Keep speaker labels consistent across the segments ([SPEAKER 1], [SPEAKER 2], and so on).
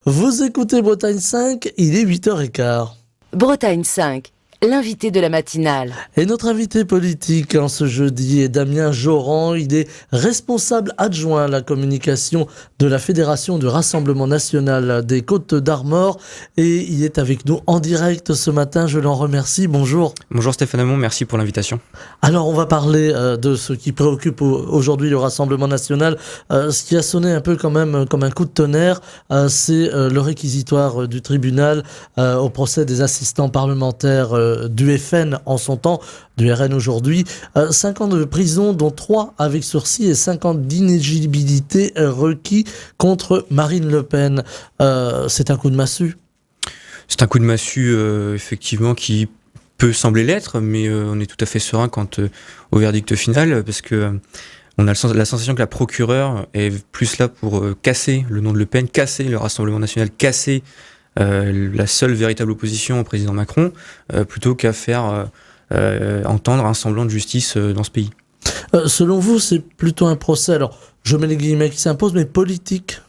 [SPEAKER 1] Vous écoutez Bretagne 5, il est 8h15.
[SPEAKER 2] Bretagne 5, l'invité de la matinale.
[SPEAKER 1] Et notre invité politique en ce jeudi est Damien Joran. Il est responsable adjoint à la communication de la Fédération du Rassemblement National des Côtes d'Armor. Et il est avec nous en direct ce matin. Je l'en remercie. Bonjour.
[SPEAKER 3] Bonjour Stéphane Hamon, merci pour l'invitation.
[SPEAKER 1] Alors on va parler de ce qui préoccupe aujourd'hui le Rassemblement National. Ce qui a sonné un peu quand même comme un coup de tonnerre, c'est le réquisitoire du tribunal au procès des assistants parlementaires du FN en son temps, du RN aujourd'hui. 5 ans de prison, dont 3 avec sursis et 5 ans d'inéligibilité requis contre Marine Le Pen. C'est un coup de massue.
[SPEAKER 3] C'est un coup de massue effectivement qui peut sembler l'être, mais on est tout à fait serein quant au verdict final, parce que on a la sensation que la procureure est plus là pour casser le nom de Le Pen, casser le Rassemblement National, casser la seule véritable opposition au président Macron, plutôt qu'à faire entendre un semblant de justice dans ce pays.
[SPEAKER 1] Selon vous, c'est plutôt un procès, alors je mets les guillemets qui s'imposent, mais politique?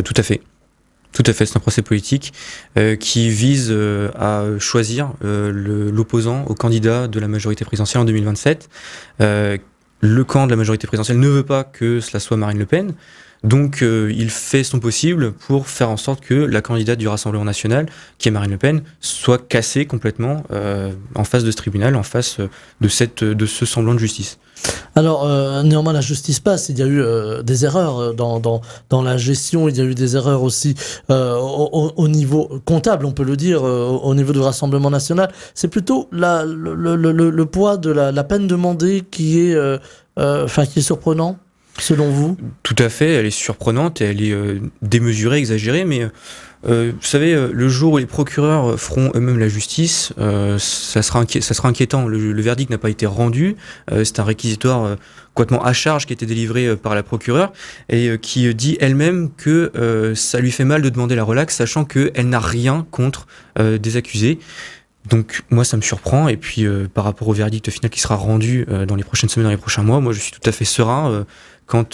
[SPEAKER 3] Tout à fait. Tout à fait, c'est un procès politique qui vise à choisir l'opposant au candidat de la majorité présidentielle en 2027. Le camp de la majorité présidentielle ne veut pas que cela soit Marine Le Pen, donc il fait son possible pour faire en sorte que la candidate du Rassemblement National, qui est Marine Le Pen, soit cassée complètement en face de ce tribunal, en face de ce semblant de justice.
[SPEAKER 1] Alors, néanmoins, la justice passe. Il y a eu des erreurs dans la gestion. Il y a eu des erreurs aussi au niveau comptable, on peut le dire, au niveau du Rassemblement National. C'est plutôt le poids de la peine demandée qui est surprenant, selon vous?
[SPEAKER 3] Tout à fait, elle est surprenante et elle est démesurée, exagérée, mais vous savez, le jour où les procureurs feront eux-mêmes la justice, ça sera inquiétant. Le verdict n'a pas été rendu, c'est un réquisitoire complètement à charge qui a été délivré par la procureure et qui dit elle-même que ça lui fait mal de demander la relaxe, sachant qu'elle n'a rien contre des accusés. Donc moi ça me surprend, et puis par rapport au verdict final qui sera rendu dans les prochaines semaines, dans les prochains mois, moi je suis tout à fait serein quant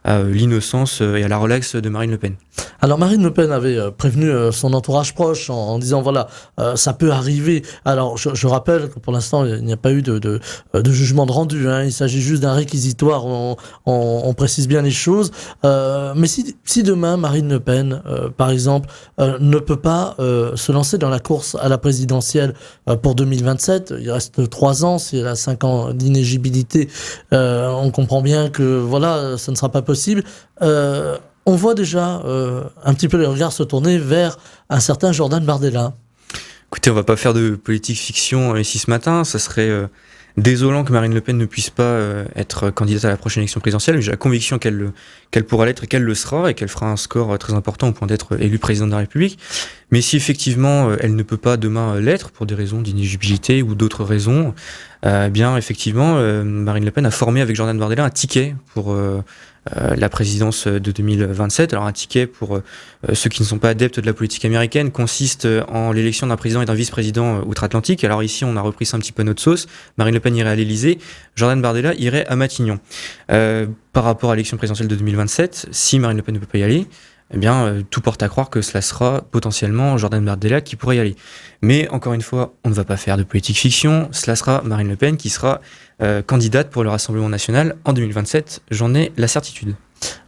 [SPEAKER 3] à l'innocence et à la relaxe de Marine Le Pen.
[SPEAKER 1] Alors Marine Le Pen avait prévenu son entourage proche en disant voilà, ça peut arriver. Alors je rappelle que pour l'instant il n'y a pas eu de jugement de rendu, hein. Il s'agit juste d'un réquisitoire, on précise bien les choses. Mais si demain Marine Le Pen, par exemple, ne peut pas se lancer dans la course à la présidentielle pour 2027, il reste 3 ans, si elle a 5 ans d'inéligibilité, on comprend bien que voilà, ça ne sera pas possible. On voit déjà un petit peu les regards se tourner vers un certain Jordan Bardella.
[SPEAKER 3] Écoutez, on va pas faire de politique fiction ici ce matin, ça serait désolant que Marine Le Pen ne puisse pas être candidate à la prochaine élection présidentielle, mais j'ai la conviction qu'elle pourra l'être et qu'elle le sera, et qu'elle fera un score très important au point d'être élue présidente de la République. Mais si effectivement elle ne peut pas demain l'être, pour des raisons d'inéligibilité ou d'autres raisons, bien effectivement Marine Le Pen a formé avec Jordan Bardella un ticket pour la présidence de 2027. Alors un ticket, pour ceux qui ne sont pas adeptes de la politique américaine, consiste en l'élection d'un président et d'un vice-président outre-Atlantique. Alors ici on a repris ça un petit peu à notre sauce. Marine Le Pen irait à l'Élysée, Jordan Bardella irait à Matignon. Par rapport à l'élection présidentielle de 2027, si Marine Le Pen ne peut pas y aller, eh bien, tout porte à croire que cela sera potentiellement Jordan Bardella qui pourrait y aller. Mais encore une fois, on ne va pas faire de politique fiction, cela sera Marine Le Pen qui sera candidate pour le Rassemblement National en 2027, j'en ai la certitude.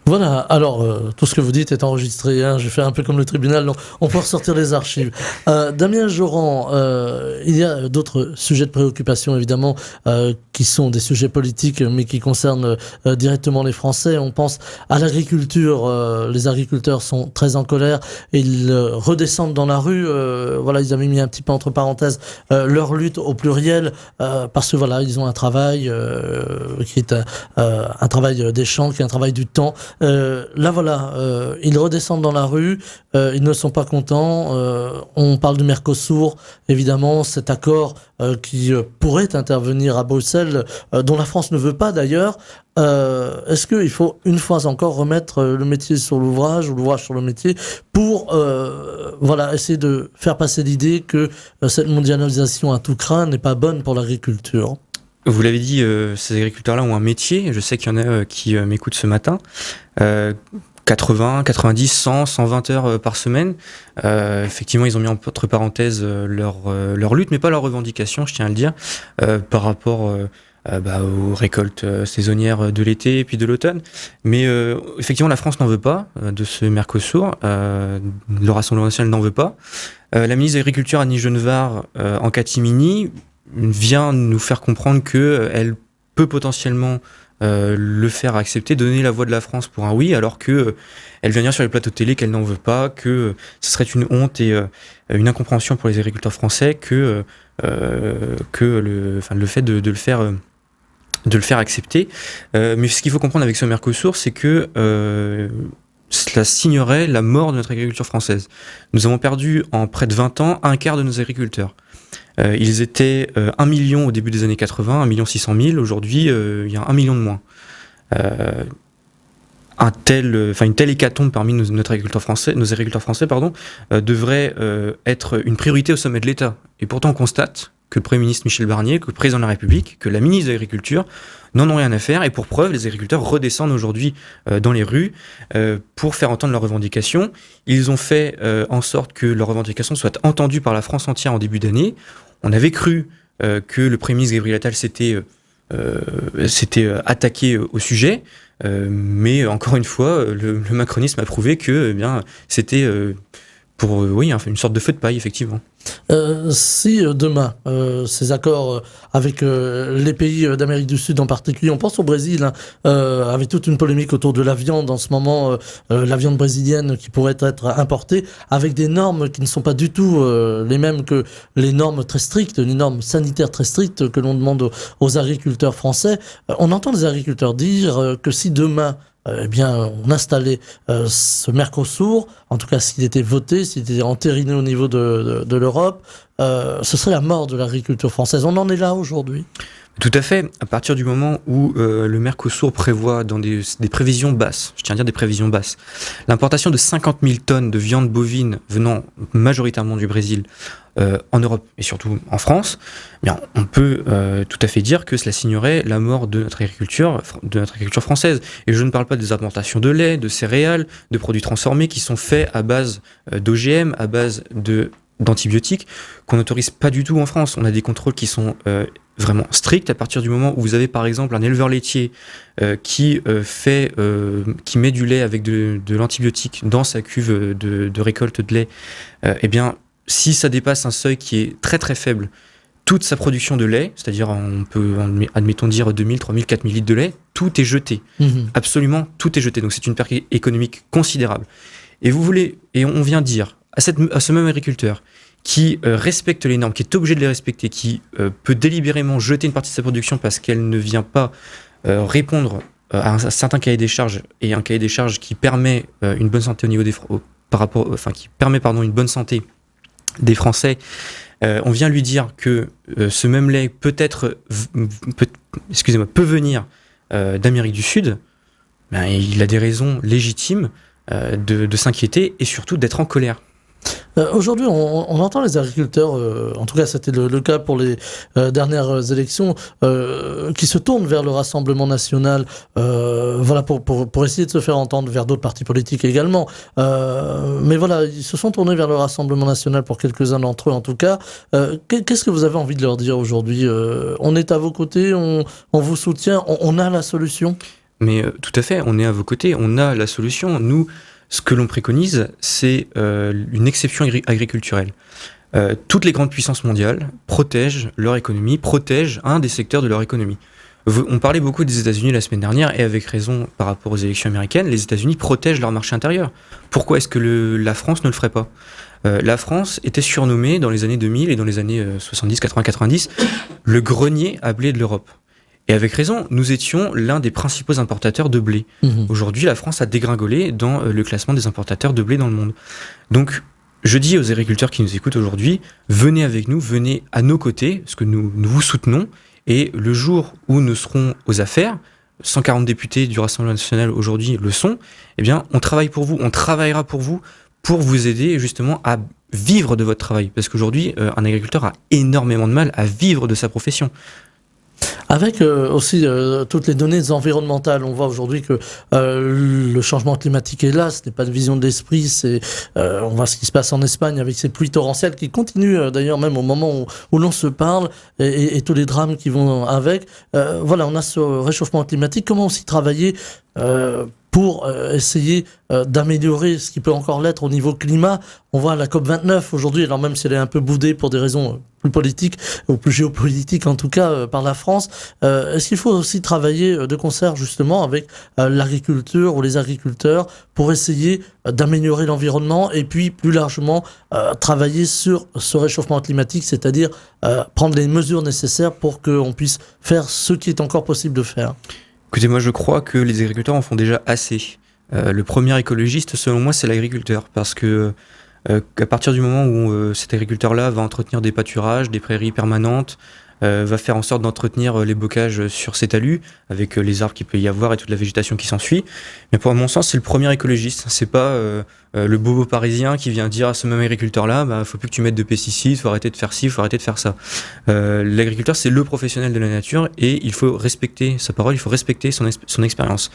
[SPEAKER 1] Voilà, alors tout ce que vous dites est enregistré, hein. Je fais un peu comme le tribunal, donc on peut ressortir les archives. Damien Joran, il y a d'autres sujets de préoccupation évidemment qui sont des sujets politiques mais qui concernent directement les Français. On pense à l'agriculture, les agriculteurs sont très en colère et ils redescendent dans la rue. Voilà, ils avaient mis un petit peu entre parenthèses leur lutte au pluriel parce que voilà, ils ont un travail qui est un travail des champs, qui est un travail du temps. Là voilà, ils redescendent dans la rue, ils ne sont pas contents. On parle du Mercosur, évidemment, cet accord qui pourrait intervenir à Bruxelles, dont la France ne veut pas d'ailleurs. Est-ce qu'il faut une fois encore remettre le métier sur l'ouvrage ou l'ouvrage sur le métier pour voilà, essayer de faire passer l'idée que cette mondialisation à tout crin n'est pas bonne pour l'agriculture?
[SPEAKER 3] Vous l'avez dit, ces agriculteurs-là ont un métier. Je sais qu'il y en a qui m'écoutent ce matin. 80, 90, 100, 120 heures par semaine. Effectivement, ils ont mis entre parenthèses leur lutte, mais pas leur revendication, je tiens à le dire, par rapport aux récoltes saisonnières de l'été et puis de l'automne. Mais effectivement, la France n'en veut pas de ce Mercosur. Le Rassemblement national n'en veut pas. La ministre de l'Agriculture, Annie Genevard, en catimini, vient nous faire comprendre qu'elle peut potentiellement le faire accepter, donner la voix de la France pour un oui, alors que elle vient dire sur les plateaux de télé qu'elle n'en veut pas, que ce serait une honte et une incompréhension pour les agriculteurs français que le fait de le faire accepter. Mais ce qu'il faut comprendre avec ce Mercosur, c'est que cela signerait la mort de notre agriculture française. Nous avons perdu en près de 20 ans un quart de nos agriculteurs. Ils étaient 1 million au début des années 80, 1 600 000. Aujourd'hui, il y a 1 million de moins. Une telle hécatombe parmi nos agriculteurs français, devrait être une priorité au sommet de l'État. Et pourtant, on constate que le Premier ministre Michel Barnier, que le Président de la République, que la ministre de l'Agriculture n'en ont rien à faire. Et pour preuve, les agriculteurs redescendent aujourd'hui dans les rues pour faire entendre leurs revendications. Ils ont fait en sorte que leurs revendications soient entendues par la France entière en début d'année. On avait cru que le Premier ministre Gabriel Attal s'était attaqué au sujet, mais encore une fois, le macronisme a prouvé que c'était une sorte de feu de paille, effectivement.
[SPEAKER 1] Si demain, ces accords avec les pays d'Amérique du Sud en particulier, on pense au Brésil, avec toute une polémique autour de la viande en ce moment, la viande brésilienne qui pourrait être importée, avec des normes qui ne sont pas du tout les mêmes que les normes très strictes, les normes sanitaires très strictes que l'on demande aux agriculteurs français. On entend les agriculteurs dire que si demain, on installait ce Mercosur, en tout cas s'il était voté, s'il était entériné au niveau de l'Europe, ce serait la mort de l'agriculture française. On en est là aujourd'hui.
[SPEAKER 3] Tout à fait. À partir du moment où le Mercosur prévoit dans des prévisions basses, je tiens à dire des prévisions basses, l'importation de 50 000 tonnes de viande bovine venant majoritairement du Brésil en Europe et surtout en France, on peut tout à fait dire que cela signerait la mort de notre agriculture française. Et je ne parle pas des importations de lait, de céréales, de produits transformés qui sont faits à base d'OGM, à base d'antibiotiques, qu'on n'autorise pas du tout en France. On a des contrôles qui sont vraiment stricts. À partir du moment où vous avez par exemple un éleveur laitier qui met du lait avec de l'antibiotique dans sa cuve de récolte de lait, si ça dépasse un seuil qui est très très faible, toute sa production de lait, c'est-à-dire on peut admettons dire 2000, 3000, 4000 litres de lait, tout est jeté. Absolument tout est jeté. Donc c'est une perte économique considérable. Et on vient dire à ce même agriculteur qui respecte les normes, qui est obligé de les respecter, qui peut délibérément jeter une partie de sa production parce qu'elle ne vient pas répondre à un certain cahier des charges, et un cahier des charges qui permet une bonne santé au niveau une bonne santé des Français, on vient lui dire que ce même lait peut venir d'Amérique du Sud. Il a des raisons légitimes de s'inquiéter et surtout d'être en colère.
[SPEAKER 1] Aujourd'hui, on entend les agriculteurs, en tout cas c'était le cas pour les dernières élections, qui se tournent vers le Rassemblement national, pour essayer de se faire entendre, vers d'autres partis politiques également. Mais voilà, ils se sont tournés vers le Rassemblement national pour quelques-uns d'entre eux en tout cas. Qu'est-ce que vous avez envie de leur dire aujourd'hui ? On est à vos côtés, on vous soutient, on a la solution ?
[SPEAKER 3] Mais tout à fait, on est à vos côtés, on a la solution. Nous, ce que l'on préconise, c'est une exception agriculturelle. Toutes les grandes puissances mondiales protègent leur économie, protègent un des secteurs de leur économie. On parlait beaucoup des États-Unis la semaine dernière, et avec raison par rapport aux élections américaines. Les États-Unis protègent leur marché intérieur. Pourquoi est-ce que la France ne le ferait pas ? La France était surnommée dans les années 2000 et dans les années 70, 80, 90 le grenier à blé de l'Europe. Et avec raison, nous étions l'un des principaux importateurs de blé. Aujourd'hui, la France a dégringolé dans le classement des importateurs de blé dans le monde. Donc, je dis aux agriculteurs qui nous écoutent aujourd'hui, venez avec nous, venez à nos côtés, parce que nous vous soutenons. Et le jour où nous serons aux affaires, 140 députés du Rassemblement national aujourd'hui le sont, on travaille pour vous, on travaillera pour vous aider justement à vivre de votre travail. Parce qu'aujourd'hui, un agriculteur a énormément de mal à vivre de sa profession.
[SPEAKER 1] Avec aussi toutes les données environnementales, on voit aujourd'hui que le changement climatique est là, ce n'est pas une vision de l'esprit, on voit ce qui se passe en Espagne avec ces pluies torrentielles qui continuent d'ailleurs même au moment où l'on se parle et tous les drames qui vont avec. Voilà, on a ce réchauffement climatique, comment aussi travailler pour essayer d'améliorer ce qui peut encore l'être au niveau climat. On voit la COP29 aujourd'hui, alors même si elle est un peu boudée pour des raisons plus politiques, ou plus géopolitiques en tout cas, par la France, est-ce qu'il faut aussi travailler de concert justement avec l'agriculture ou les agriculteurs pour essayer d'améliorer l'environnement et puis plus largement travailler sur ce réchauffement climatique, c'est-à-dire prendre les mesures nécessaires pour qu'on puisse faire ce qui est encore possible de faire?
[SPEAKER 3] Écoutez, moi je crois que les agriculteurs en font déjà assez. Le premier écologiste, selon moi, c'est l'agriculteur, parce que à partir du moment où cet agriculteur-là va entretenir des pâturages, des prairies permanentes, va faire en sorte d'entretenir les bocages sur ses talus, avec les arbres qu'il peut y avoir et toute la végétation qui s'ensuit. Mais pour mon sens, c'est le premier écologiste. C'est pas le bobo parisien qui vient dire à ce même agriculteur-là, faut plus que tu mettes de pesticides, faut arrêter de faire ci, faut arrêter de faire ça. L'agriculteur, c'est le professionnel de la nature et il faut respecter sa parole, il faut respecter son expérience.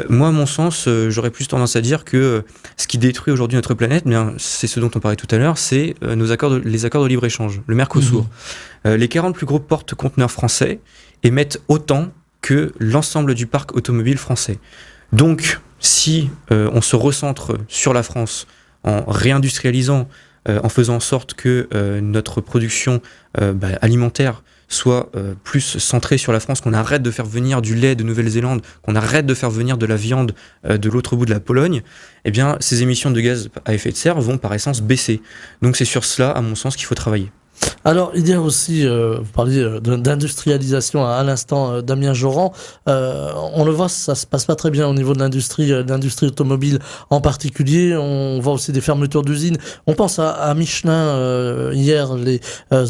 [SPEAKER 3] Moi, à mon sens, j'aurais plus tendance à dire que ce qui détruit aujourd'hui notre planète, c'est ce dont on parlait tout à l'heure, c'est les accords de libre-échange, le Mercosur. Les 40 plus gros porte-conteneurs français émettent autant que l'ensemble du parc automobile français. Donc, si on se recentre sur la France en réindustrialisant, en faisant en sorte que notre production alimentaire soit plus centrée sur la France, qu'on arrête de faire venir du lait de Nouvelle-Zélande, qu'on arrête de faire venir de la viande de l'autre bout de la Pologne, eh bien, ces émissions de gaz à effet de serre vont par essence baisser. Donc c'est sur cela, à mon sens, qu'il faut travailler.
[SPEAKER 1] Alors, il y a aussi, vous parliez d'industrialisation à l'instant, Damien Joran. On le voit, ça se passe pas très bien au niveau de l'industrie automobile en particulier. On voit aussi des fermetures d'usines. On pense à Michelin. Hier, les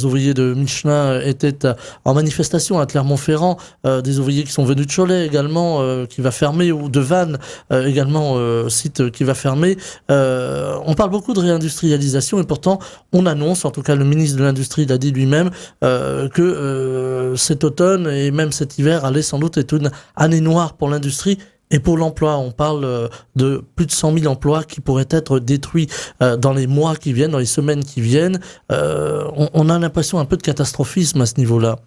[SPEAKER 1] ouvriers de Michelin étaient en manifestation à Clermont-Ferrand. Des ouvriers qui sont venus de Cholet également, qui va fermer, ou de Vannes également, site qui va fermer. On parle beaucoup de réindustrialisation et pourtant, on annonce, en tout cas le ministre de l'Industrie l'a dit lui-même, que cet automne et même cet hiver allait sans doute être une année noire pour l'industrie et pour l'emploi. On parle de plus de 100 000 emplois qui pourraient être détruits dans les mois qui viennent, dans les semaines qui viennent. On a l'impression un peu de catastrophisme à ce niveau-là.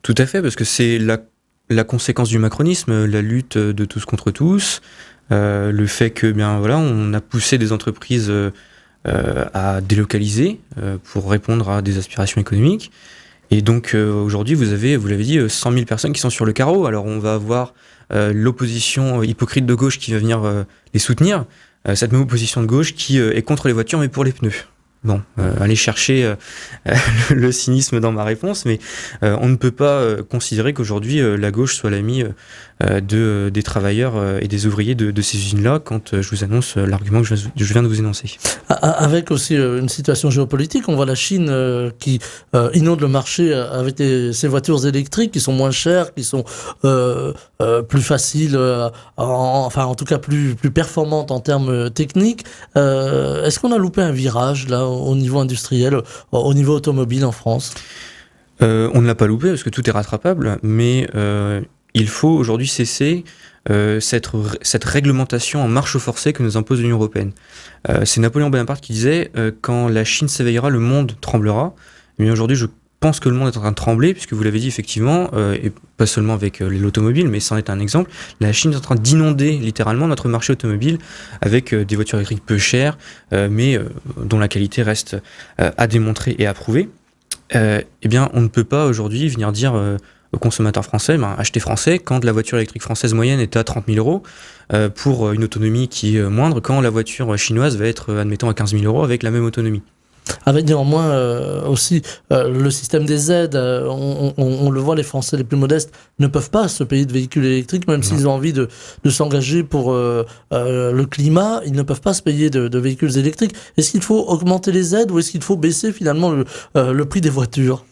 [SPEAKER 3] Tout à fait, parce que c'est la conséquence du macronisme, la lutte de tous contre tous, le fait que, on a poussé des entreprises à délocaliser pour répondre à des aspirations économiques. Et donc aujourd'hui, vous l'avez dit, 100 000 personnes qui sont sur le carreau. Alors on va avoir l'opposition hypocrite de gauche qui va venir les soutenir, cette même opposition de gauche qui est contre les voitures mais pour les pneus. Bon, allez chercher le cynisme dans ma réponse, mais on ne peut pas considérer qu'aujourd'hui la gauche soit l'amie des travailleurs et des ouvriers de ces usines-là quand je vous annonce l'argument que je viens de vous énoncer.
[SPEAKER 1] Avec aussi une situation géopolitique, on voit la Chine qui inonde le marché avec ces voitures électriques qui sont moins chères, qui sont plus faciles, en tout cas plus performantes en termes techniques. Est-ce qu'on a loupé un virage là au niveau industriel, au niveau automobile en France?
[SPEAKER 3] On ne l'a pas loupé parce que tout est rattrapable, mais il faut aujourd'hui cesser cette réglementation en marche forcée que nous impose l'Union européenne. C'est Napoléon Bonaparte qui disait quand la Chine s'éveillera, le monde tremblera. Mais aujourd'hui, je pense que le monde est en train de trembler, puisque vous l'avez dit effectivement, et pas seulement avec l'automobile, mais c'en est un exemple. La Chine est en train d'inonder littéralement notre marché automobile avec des voitures électriques peu chères, mais dont la qualité reste à démontrer et à prouver. Eh bien, on ne peut pas aujourd'hui venir dire aux consommateurs français, achetez français, quand la voiture électrique française moyenne est à 30 000 euros, pour une autonomie qui est moindre, quand la voiture chinoise va être, admettons, à 15 000 euros avec la même autonomie.
[SPEAKER 1] Avec néanmoins aussi le système des aides, on le voit, les Français les plus modestes ne peuvent pas se payer de véhicules électriques, même s'ils ont envie de s'engager pour le climat, ils ne peuvent pas se payer de véhicules électriques. Est-ce qu'il faut augmenter les aides ou est-ce qu'il faut baisser finalement le prix des voitures?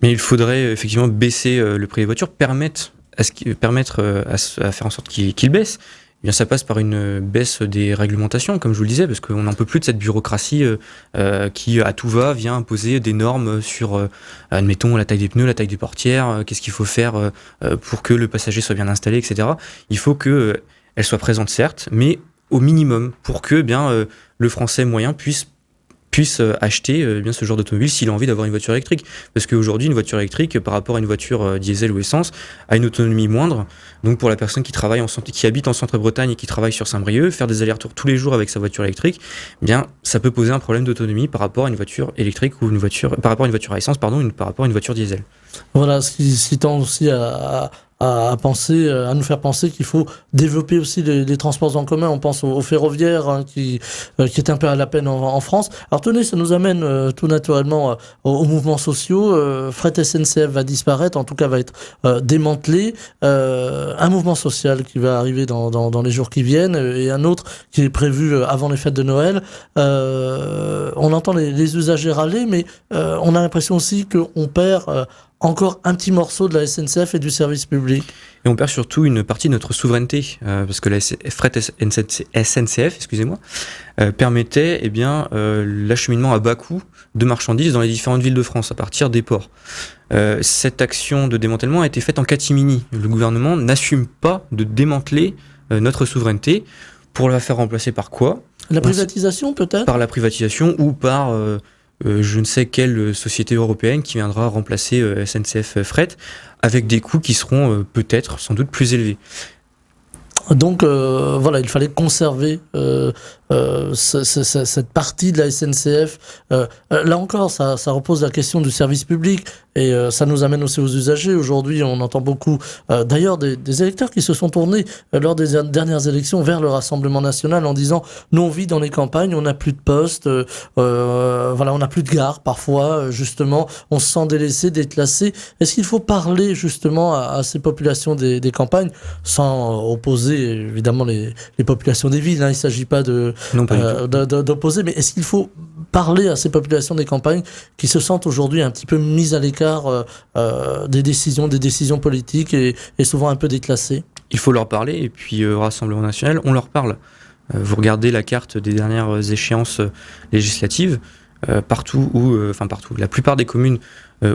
[SPEAKER 3] Mais il faudrait effectivement baisser le prix des voitures, permettre à faire en sorte qu'il baisse. bien, ça passe par une baisse des réglementations, comme je vous le disais, parce qu'on n'en peut plus de cette bureaucratie qui, à tout va, vient imposer des normes sur, admettons, la taille des pneus, la taille des portières, qu'est-ce qu'il faut faire pour que le passager soit bien installé, etc. Il faut qu'elle soit présente, certes, mais au minimum, pour que le Français moyen puisse acheter bien ce genre d'automobile s'il a envie d'avoir une voiture électrique. Parce qu'aujourd'hui, une voiture électrique, par rapport à une voiture diesel ou essence, a une autonomie moindre. Donc pour la personne qui habite en Centre-Bretagne et qui travaille sur Saint-Brieuc, faire des allers-retours tous les jours avec sa voiture électrique, ça peut poser un problème d'autonomie par rapport à une voiture électrique ou par rapport à une voiture à essence, par rapport à une voiture diesel.
[SPEAKER 1] Voilà, ce qui tend aussi à nous faire penser qu'il faut développer aussi les transports en commun. On pense au ferroviaire qui est un peu à la peine en France. Alors tenez, ça nous amène tout naturellement aux mouvements sociaux. Fret SNCF va disparaître, en tout cas va être démantelé. Un mouvement social qui va arriver dans les jours qui viennent et un autre qui est prévu avant les fêtes de Noël. On entend les usagers râler, mais on a l'impression aussi qu'on perd encore un petit morceau de la SNCF et du service public.
[SPEAKER 3] Et on perd surtout une partie de notre souveraineté, parce que la Fret SNCF, permettait l'acheminement à bas coût de marchandises dans les différentes villes de France, à partir des ports. Cette action de démantèlement a été faite en catimini. Le gouvernement n'assume pas de démanteler notre souveraineté pour la faire remplacer par quoi ?
[SPEAKER 1] La privatisation peut-être ?
[SPEAKER 3] Par la privatisation ou par je ne sais quelle société européenne qui viendra remplacer SNCF Fret avec des coûts qui seront peut-être sans doute plus élevés.
[SPEAKER 1] Donc voilà, il fallait conserver cette partie de la SNCF. Là encore, ça repose la question du service public et ça nous amène aussi aux usagers. Aujourd'hui, on entend beaucoup d'ailleurs des électeurs qui se sont tournés lors des dernières élections vers le Rassemblement national en disant « Nous, on vit dans les campagnes, on n'a plus de postes, voilà, on n'a plus de gare parfois, justement, on se sent délaissé, déclassé. » Est-ce qu'il faut parler justement à ces populations des campagnes sans opposer évidemment les populations des villes, hein, il ne s'agit pas d'opposer, mais est-ce qu'il faut parler à ces populations des campagnes qui se sentent aujourd'hui un petit peu mises à l'écart des décisions politiques et souvent un peu déclassées ?
[SPEAKER 3] Il faut leur parler, et puis au Rassemblement national, on leur parle. Vous regardez la carte des dernières échéances législatives, partout, la plupart des communes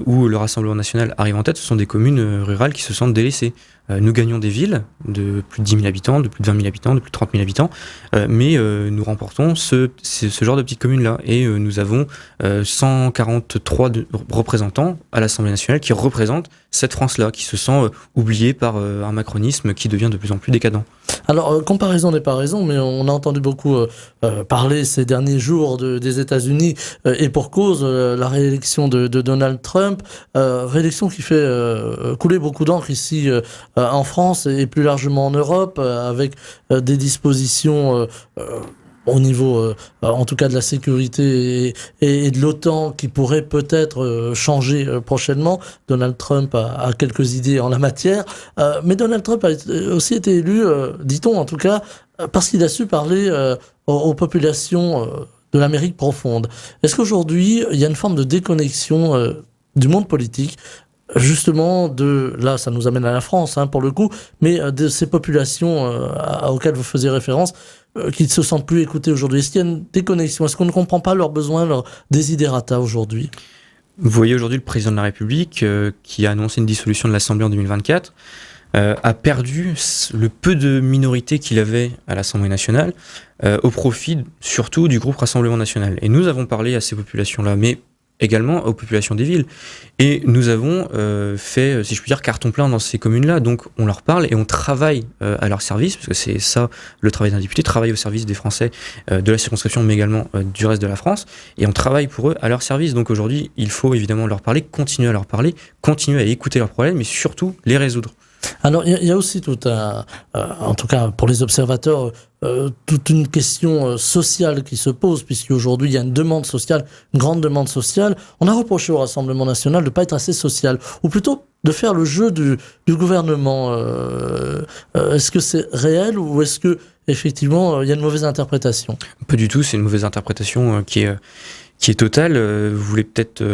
[SPEAKER 3] où le Rassemblement national arrive en tête, ce sont des communes rurales qui se sentent délaissées. Nous gagnons des villes de plus de 10 000 habitants, de plus de 20 000 habitants, de plus de 30 000 habitants, mais nous remportons ce genre de petites communes-là. Et nous avons 143 représentants à l'Assemblée nationale qui représentent cette France-là, qui se sent oubliée par un macronisme qui devient de plus en plus décadent.
[SPEAKER 1] Alors, comparaison n'est pas raison, mais on a entendu beaucoup parler ces derniers jours des États-Unis, et pour cause, la réélection de Donald Trump, réélection qui fait couler beaucoup d'encre ici en France et plus largement en Europe, avec des dispositions au niveau, en tout cas, de la sécurité et de l'OTAN qui pourraient peut-être changer prochainement. Donald Trump a quelques idées en la matière, mais Donald Trump a aussi été élu, dit-on en tout cas, parce qu'il a su parler aux populations de l'Amérique profonde. Est-ce qu'aujourd'hui, il y a une forme de déconnexion du monde politique, justement là ça nous amène à la France pour le coup, mais de ces populations auxquelles vous faisiez référence, qui ne se sentent plus écoutées aujourd'hui? Est-ce qu'il y a une déconnexion? Est-ce qu'on ne comprend pas leurs besoins, leurs desiderata aujourd'hui?
[SPEAKER 3] Vous voyez aujourd'hui le président de la République qui a annoncé une dissolution de l'Assemblée en 2024, a perdu le peu de minorité qu'il avait à l'Assemblée nationale au profit surtout du groupe Rassemblement national. Et nous avons parlé à ces populations-là, mais également aux populations des villes. Et nous avons fait, si je puis dire, carton plein dans ces communes-là. Donc on leur parle et on travaille à leur service, parce que c'est ça le travail d'un député, travailler au service des Français de la circonscription, mais également du reste de la France. Et on travaille pour eux à leur service. Donc aujourd'hui, il faut évidemment leur parler, continuer à leur parler, continuer à écouter leurs problèmes, mais surtout les résoudre.
[SPEAKER 1] Alors, il y a aussi tout en tout cas pour les observateurs, toute une question sociale qui se pose, puisqu'aujourd'hui il y a une demande sociale, une grande demande sociale. On a reproché au Rassemblement national de ne pas être assez social, ou plutôt de faire le jeu du gouvernement. Est-ce que c'est réel ou est-ce que effectivement il y a une mauvaise interprétation?
[SPEAKER 3] Pas du tout, c'est une mauvaise interprétation qui qui est totale. Vous voulez peut-être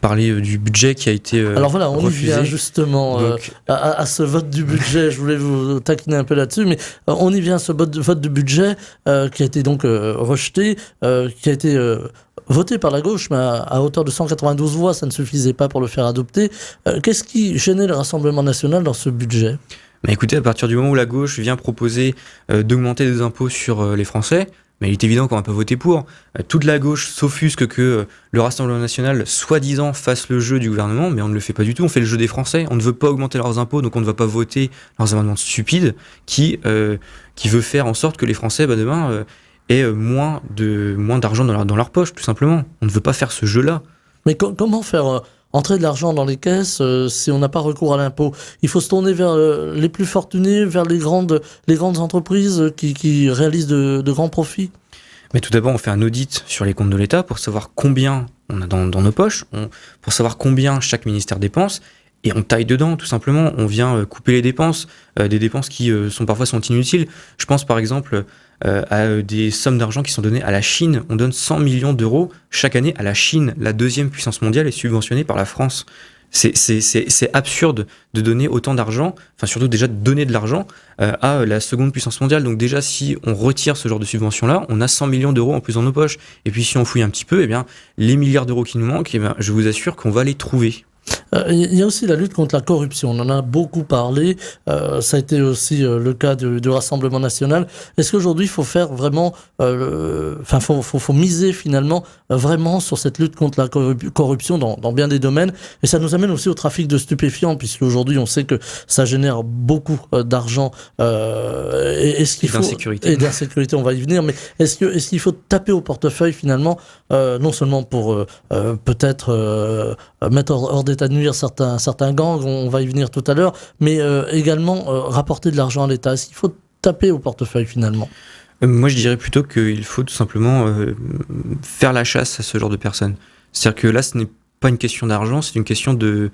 [SPEAKER 3] parler du budget qui a été
[SPEAKER 1] Alors voilà, on
[SPEAKER 3] refusé.
[SPEAKER 1] y vient justement
[SPEAKER 3] Donc,
[SPEAKER 1] à ce vote du budget. Je voulais vous taquiner un peu là-dessus, mais on y vient à ce vote du budget qui a été donc rejeté, qui a été voté par la gauche, mais à hauteur de 192 voix, ça ne suffisait pas pour le faire adopter. Qu'est-ce qui gênait le Rassemblement national dans ce budget ?
[SPEAKER 3] mais écoutez, à partir du moment où la gauche vient proposer d'augmenter des impôts sur les Français, mais il est évident qu'on va pas voter pour. Toute la gauche s'offusque que le Rassemblement national, soi-disant, fasse le jeu du gouvernement, mais on ne le fait pas du tout. On fait le jeu des Français. On ne veut pas augmenter leurs impôts, donc on ne va pas voter leurs amendements stupides qui veut faire en sorte que les Français, demain, aient moins d'argent dans leur poche, tout simplement. On ne veut pas faire ce jeu-là.
[SPEAKER 1] Mais comment faire entrer de l'argent dans les caisses si on n'a pas recours à l'impôt? Il faut se tourner vers les plus fortunés, vers les grandes entreprises qui réalisent de grands profits.
[SPEAKER 3] Mais tout d'abord, on fait un audit sur les comptes de l'État pour savoir combien on a dans nos poches, pour savoir combien chaque ministère dépense, et on taille dedans, tout simplement. On vient couper les dépenses, des dépenses qui parfois sont inutiles. Je pense par exemple à des sommes d'argent qui sont données à la Chine. On donne 100 millions d'euros chaque année à la Chine, la deuxième puissance mondiale, est subventionnée par la France. C'est absurde de donner autant d'argent, enfin surtout déjà de donner de l'argent à la seconde puissance mondiale. Donc déjà, si on retire ce genre de subvention-là, on a 100 millions d'euros en plus dans nos poches. Et puis si on fouille un petit peu, les milliards d'euros qui nous manquent, je vous assure qu'on va les trouver.
[SPEAKER 1] Il y a aussi la lutte contre la corruption. On en a beaucoup parlé. Ça a été aussi le cas du Rassemblement national. Est-ce qu'aujourd'hui, il faut faire vraiment, faut miser finalement vraiment sur cette lutte contre la corruption dans bien des domaines. Et ça nous amène aussi au trafic de stupéfiants, puisque aujourd'hui, on sait que ça génère beaucoup d'argent et d'insécurité. On va y venir. Mais est-ce qu'il faut taper au portefeuille finalement, non seulement pour peut-être mettre hors d'état de nuire certains gangs, on va y venir tout à l'heure, mais également rapporter de l'argent à l'État. Est-ce qu'il faut taper au portefeuille finalement ?
[SPEAKER 3] Moi, je dirais plutôt qu'il faut tout simplement faire la chasse à ce genre de personnes. C'est-à-dire que là, ce n'est pas une question d'argent, c'est une question de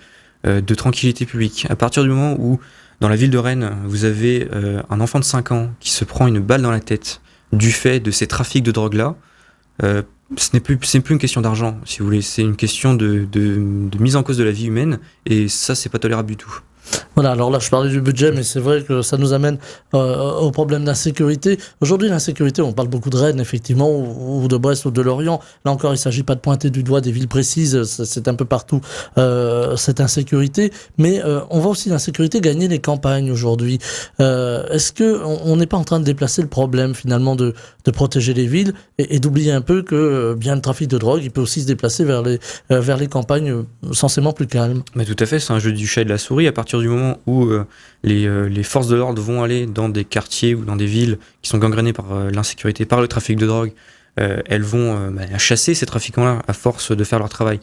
[SPEAKER 3] tranquillité publique. À partir du moment où, dans la ville de Rennes, vous avez un enfant de 5 ans qui se prend une balle dans la tête du fait de ces trafics de drogue-là, ce n'est plus une question d'argent, si vous voulez. C'est une question de mise en cause de la vie humaine, et ça, c'est pas tolérable du tout.
[SPEAKER 1] Voilà, alors là je parlais du budget, mais c'est vrai que ça nous amène au problème d'insécurité. Aujourd'hui, l'insécurité, on parle beaucoup de Rennes, effectivement, ou de Brest ou de Lorient. Là encore, il ne s'agit pas de pointer du doigt des villes précises, c'est un peu partout cette insécurité. Mais on voit aussi l'insécurité gagner les campagnes aujourd'hui. Est-ce qu'on n'est pas en train de déplacer le problème finalement de protéger les villes et d'oublier un peu que bien le trafic de drogue, il peut aussi se déplacer vers les campagnes censément plus calmes?
[SPEAKER 3] Mais tout à fait, c'est un jeu du chat et de la souris. À partir du moment où les forces de l'ordre vont aller dans des quartiers ou dans des villes qui sont gangrénées par l'insécurité, par le trafic de drogue, elles vont chasser ces trafiquants-là à force de faire leur travail.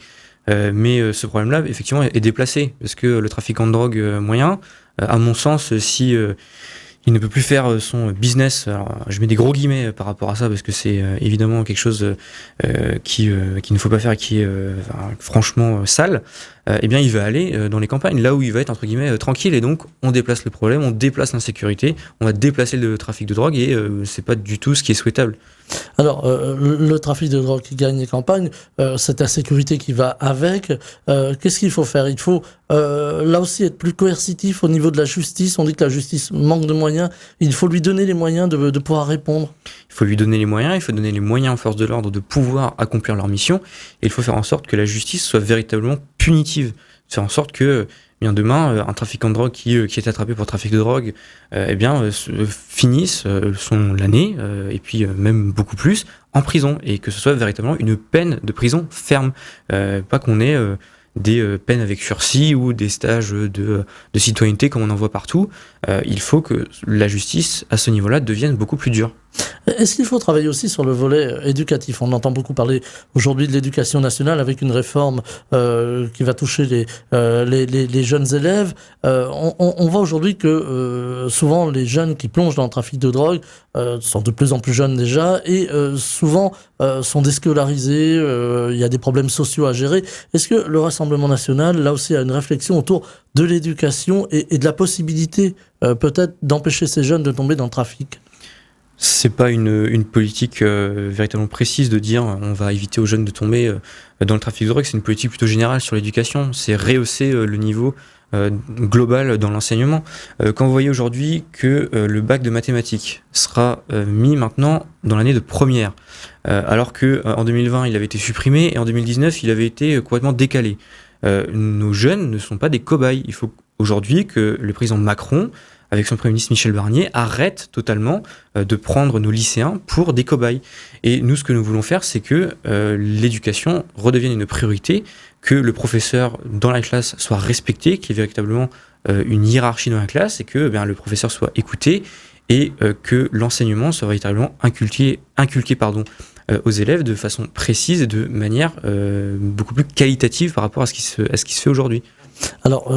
[SPEAKER 3] Mais ce problème-là, effectivement, est déplacé, parce que le trafiquant de drogue moyen, à mon sens, si il ne peut plus faire son business, alors je mets des gros guillemets par rapport à ça, parce que c'est évidemment quelque chose qu'il ne faut pas faire et qui est franchement sale, eh bien il va aller dans les campagnes, là où il va être entre guillemets tranquille, et donc on déplace le problème, on déplace l'insécurité, on va déplacer le trafic de drogue, et c'est pas du tout ce qui est souhaitable.
[SPEAKER 1] Alors, le trafic de drogue qui gagne les campagnes, cette insécurité qui va avec, qu'est-ce qu'il faut faire ? Il faut là aussi être plus coercitif au niveau de la justice. On dit que la justice manque de moyens. Il faut lui donner les moyens de pouvoir répondre. Il faut lui donner les moyens, il faut donner les moyens aux forces de l'ordre de pouvoir accomplir leur mission. Et il faut faire en sorte que la justice soit véritablement punitive. Faire en sorte que bien demain, un trafiquant de drogue qui est attrapé pour trafic de drogue, finisse l'année, et puis même beaucoup plus, en prison, et que ce soit véritablement une peine de prison ferme. Pas qu'on ait des peines avec sursis ou des stages de citoyenneté comme on en voit partout. Il faut que la justice, à ce niveau-là, devienne beaucoup plus dure. Est-ce qu'il faut travailler aussi sur le volet éducatif ? On entend beaucoup parler aujourd'hui de l'éducation nationale avec une réforme qui va toucher les jeunes élèves. On voit aujourd'hui que souvent les jeunes qui plongent dans le trafic de drogue sont de plus en plus jeunes déjà et souvent sont déscolarisés, il y a des problèmes sociaux à gérer. Est-ce que le Rassemblement national, là aussi, a une réflexion autour de l'éducation et de la possibilité peut-être d'empêcher ces jeunes de tomber dans le trafic ?
[SPEAKER 3] C'est pas une politique véritablement précise de dire on va éviter aux jeunes de tomber dans le trafic de drogue. C'est une politique plutôt générale sur l'éducation. C'est rehausser le niveau global dans l'enseignement. Quand vous voyez aujourd'hui que le bac de mathématiques sera mis maintenant dans l'année de première, alors que en 2020 il avait été supprimé et en 2019 il avait été complètement décalé. Nos jeunes ne sont pas des cobayes. Il faut aujourd'hui que le président Macron, avec son Premier ministre Michel Barnier, arrête totalement de prendre nos lycéens pour des cobayes. Et nous, ce que nous voulons faire, c'est que l'éducation redevienne une priorité, que le professeur dans la classe soit respecté, qu'il y ait véritablement une hiérarchie dans la classe, et que le professeur soit écouté, et que l'enseignement soit véritablement inculqué aux élèves de façon précise et de manière beaucoup plus qualitative par rapport à ce qui se fait aujourd'hui.
[SPEAKER 1] Alors,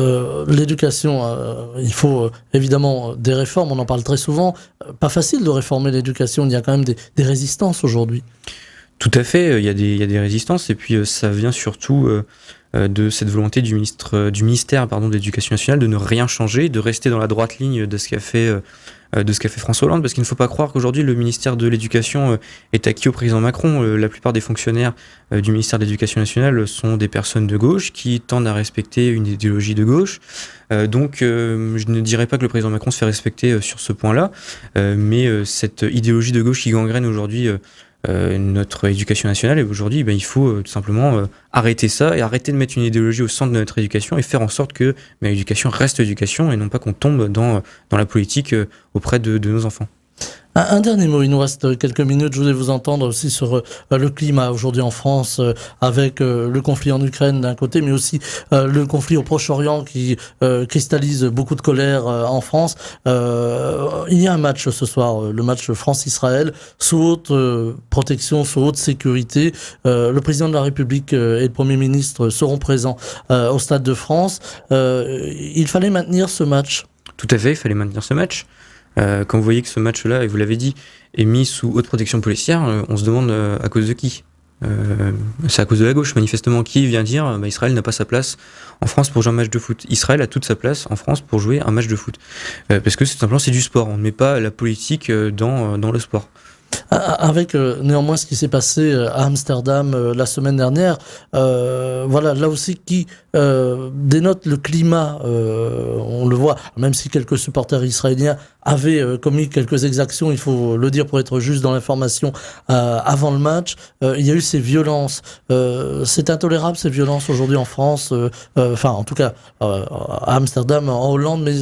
[SPEAKER 1] l'éducation, il faut évidemment des réformes, on en parle très souvent. Pas facile de réformer l'éducation, il y a quand même des résistances aujourd'hui.
[SPEAKER 3] Tout à fait, il y a des résistances, et puis ça vient surtout de cette volonté du ministère de l'Éducation nationale de ne rien changer, de rester dans la droite ligne de ce qu'a fait François Hollande, parce qu'il ne faut pas croire qu'aujourd'hui le ministère de l'Éducation est acquis au président Macron. La plupart des fonctionnaires du ministère de l'Éducation nationale sont des personnes de gauche qui tendent à respecter une idéologie de gauche. Donc je ne dirais pas que le président Macron se fait respecter sur ce point-là, mais cette idéologie de gauche qui gangrène aujourd'hui notre éducation nationale, et aujourd'hui il faut tout simplement arrêter ça et arrêter de mettre une idéologie au centre de notre éducation et faire en sorte que l'éducation reste éducation et non pas qu'on tombe dans la politique auprès de nos enfants.
[SPEAKER 1] Un dernier mot, il nous reste quelques minutes. Je voulais vous entendre aussi sur le climat aujourd'hui en France, avec le conflit en Ukraine d'un côté, mais aussi le conflit au Proche-Orient qui cristallise beaucoup de colère en France. Il y a un match ce soir, le match France-Israël, sous haute protection, sous haute sécurité. Le président de la République et le Premier ministre seront présents au Stade de France. Il fallait maintenir ce match.
[SPEAKER 3] Tout à fait, il fallait maintenir ce match. Quand vous voyez que ce match-là, et vous l'avez dit, est mis sous haute protection policière, on se demande à cause de qui. C'est à cause de la gauche, manifestement. Qui vient dire Israël n'a pas sa place en France pour jouer un match de foot. Israël a toute sa place en France pour jouer un match de foot. Parce que simplement c'est du sport. On ne met pas la politique dans le sport.
[SPEAKER 1] Avec néanmoins ce qui s'est passé à Amsterdam la semaine dernière, voilà, là aussi qui dénote le climat, on le voit, même si quelques supporters israéliens avaient commis quelques exactions, il faut le dire pour être juste dans l'information, avant le match, il y a eu ces violences. C'est intolérable ces violences aujourd'hui en France, enfin en tout cas à Amsterdam, en Hollande, mais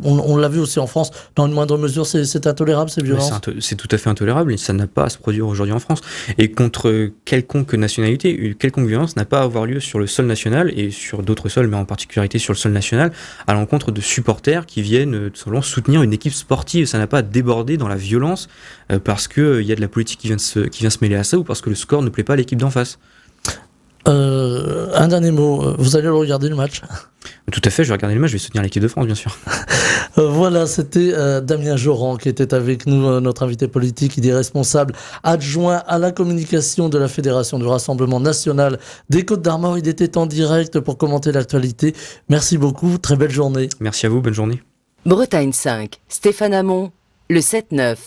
[SPEAKER 1] on l'a vu aussi en France, dans une moindre mesure, c'est intolérable ces violences.
[SPEAKER 3] C'est tout à fait intolérable et ça n'a pas à se produire aujourd'hui en France. Et contre quelconque nationalité, quelconque violence n'a pas à avoir lieu sur le sol national et sur d'autres sols, mais en particularité sur le sol national, à l'encontre de supporters qui viennent tout simplement soutenir une équipe sportive. Ça n'a pas à déborder dans la violence parce qu'il y a de la politique qui vient se mêler à ça ou parce que le score ne plaît pas à l'équipe d'en face.
[SPEAKER 1] Un dernier mot, vous allez regarder le match?
[SPEAKER 3] Tout à fait, je vais regarder le match, je vais soutenir l'équipe de France, bien sûr.
[SPEAKER 1] Voilà, c'était Damien Joran qui était avec nous, notre invité politique. Il est responsable adjoint à la communication de la Fédération du Rassemblement National des Côtes-d'Armor. Il était en direct pour commenter l'actualité. Merci beaucoup, très belle journée.
[SPEAKER 3] Merci à vous, bonne journée.
[SPEAKER 2] Bretagne 5, Stéphane Hamon, le 7-9.